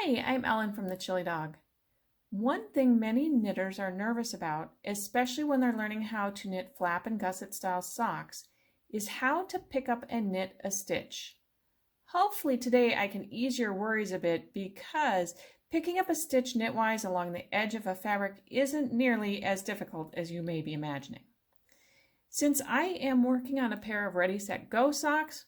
Hi, I'm Ellen from The Chilly Dog. One thing many knitters are nervous about, especially when they're learning how to knit flap and gusset style socks, is how to pick up and knit a stitch. Hopefully today I can ease your worries a bit because picking up a stitch knitwise along the edge of a fabric isn't nearly as difficult as you may be imagining. Since I am working on a pair of Ready, Set, Go socks,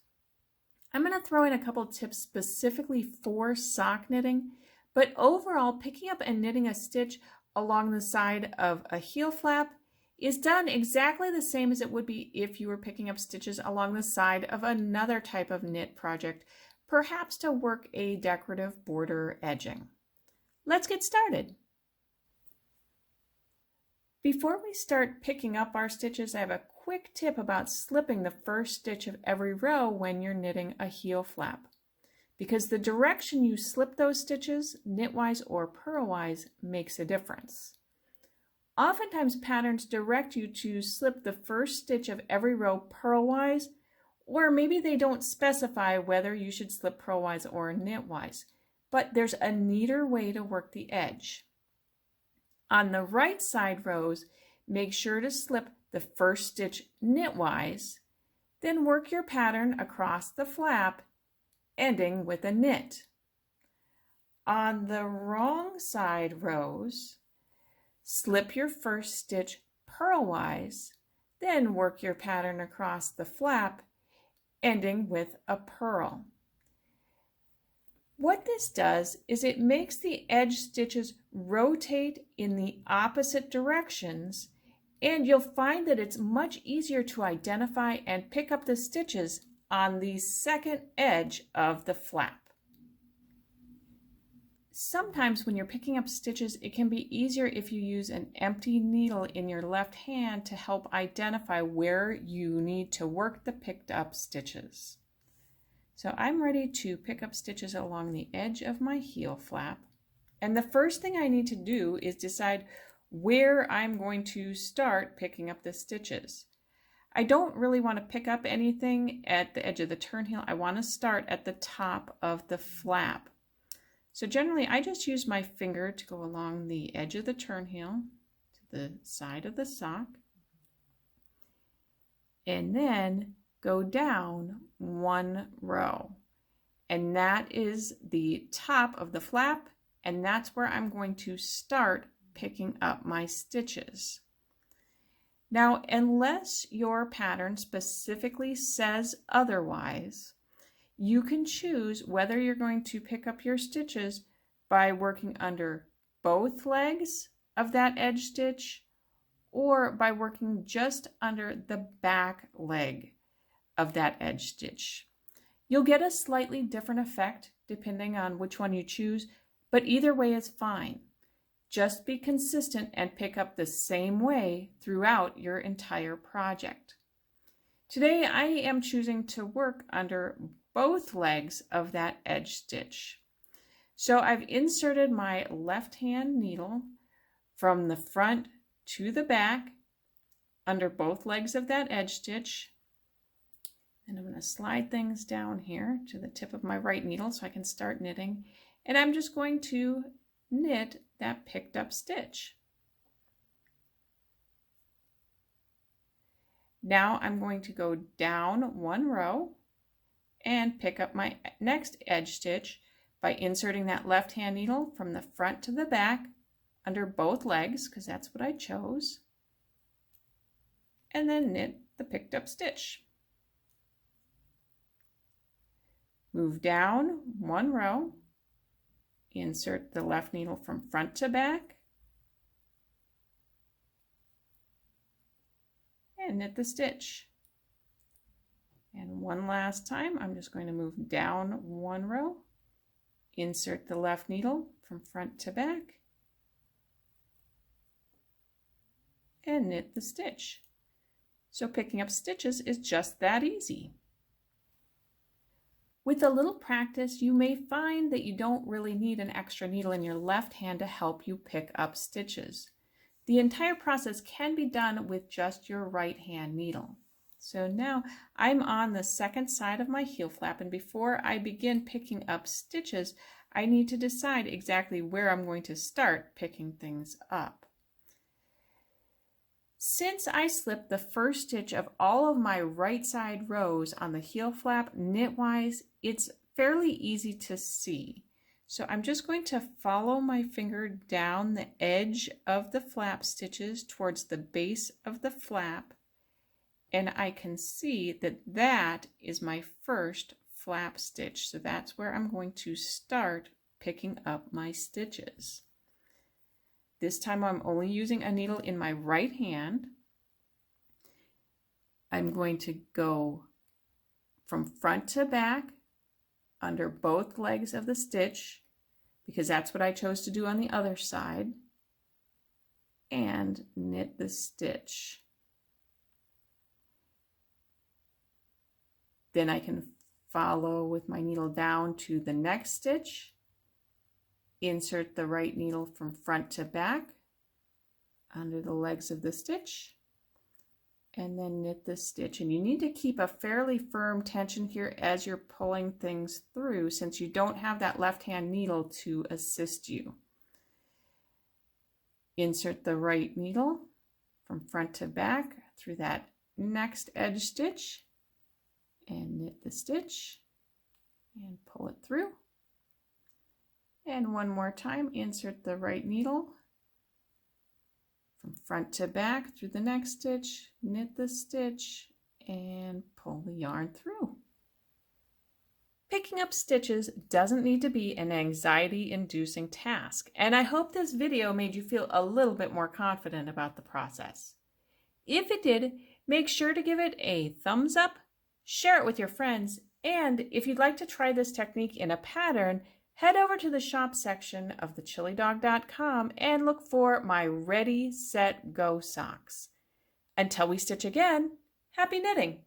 I'm going to throw in a couple tips specifically for sock knitting, but overall picking up and knitting a stitch along the side of a heel flap is done exactly the same as it would be if you were picking up stitches along the side of another type of knit project, perhaps to work a decorative border edging. Let's get started. Before we start picking up our stitches, I have a quick tip about slipping the first stitch of every row when you're knitting a heel flap. Because the direction you slip those stitches, knitwise or purlwise, makes a difference. Oftentimes patterns direct you to slip the first stitch of every row purlwise, or maybe they don't specify whether you should slip purlwise or knitwise, but there's a neater way to work the edge. On the right side rows, make sure to slip the first stitch knitwise, then work your pattern across the flap, ending with a knit. On the wrong side rows, slip your first stitch purlwise, then work your pattern across the flap, ending with a purl. What this does is it makes the edge stitches rotate in the opposite directions, and you'll find that it's much easier to identify and pick up the stitches on the second edge of the flap. Sometimes when you're picking up stitches, it can be easier if you use an empty needle in your left hand to help identify where you need to work the picked up stitches. So I'm ready to pick up stitches along the edge of my heel flap. And the first thing I need to do is decide where I'm going to start picking up the stitches. I don't really want to pick up anything at the edge of the turnheel. I want to start at the top of the flap. So generally I just use my finger to go along the edge of the turnheel to the side of the sock, and then go down one row, and that is the top of the flap, and that's where I'm going to start picking up my stitches. Now, unless your pattern specifically says otherwise, you can choose whether you're going to pick up your stitches by working under both legs of that edge stitch or by working just under the back leg of that edge stitch. You'll get a slightly different effect depending on which one you choose, but either way is fine. Just be consistent and pick up the same way throughout your entire project. Today I am choosing to work under both legs of that edge stitch. So I've inserted my left hand needle from the front to the back under both legs of that edge stitch. And I'm going to slide things down here to the tip of my right needle so I can start knitting. And I'm just going to knit that picked up stitch. Now I'm going to go down one row and pick up my next edge stitch by inserting that left hand needle from the front to the back under both legs, because that's what I chose, and then knit the picked up stitch. Move down one row, insert the left needle from front to back, and knit the stitch. And one last time, I'm just going to move down one row, insert the left needle from front to back, and knit the stitch. So picking up stitches is just that easy. With a little practice, you may find that you don't really need an extra needle in your left hand to help you pick up stitches. The entire process can be done with just your right hand needle. So now I'm on the second side of my heel flap, and before I begin picking up stitches, I need to decide exactly where I'm going to start picking things up. Since I slipped the first stitch of all of my right side rows on the heel flap knitwise, it's fairly easy to see. So I'm just going to follow my finger down the edge of the flap stitches towards the base of the flap, and I can see that that is my first flap stitch. So that's where I'm going to start picking up my stitches. This time I'm only using a needle in my right hand. I'm going to go from front to back under both legs of the stitch, because that's what I chose to do on the other side, and knit the stitch. Then I can follow with my needle down to the next stitch, insert the right needle from front to back under the legs of the stitch, and then knit the stitch. And you need to keep a fairly firm tension here as you're pulling things through, since you don't have that left hand needle to assist you. Insert the right needle from front to back through that next edge stitch and knit the stitch and pull it through. And one more time, insert the right needle from front to back through the next stitch, knit the stitch, and pull the yarn through. Picking up stitches doesn't need to be an anxiety-inducing task, and I hope this video made you feel a little bit more confident about the process. If it did, make sure to give it a thumbs up, share it with your friends, and if you'd like to try this technique in a pattern, head over to the shop section of thechillydog.com and look for my Ready, Set, Go socks. Until we stitch again, happy knitting!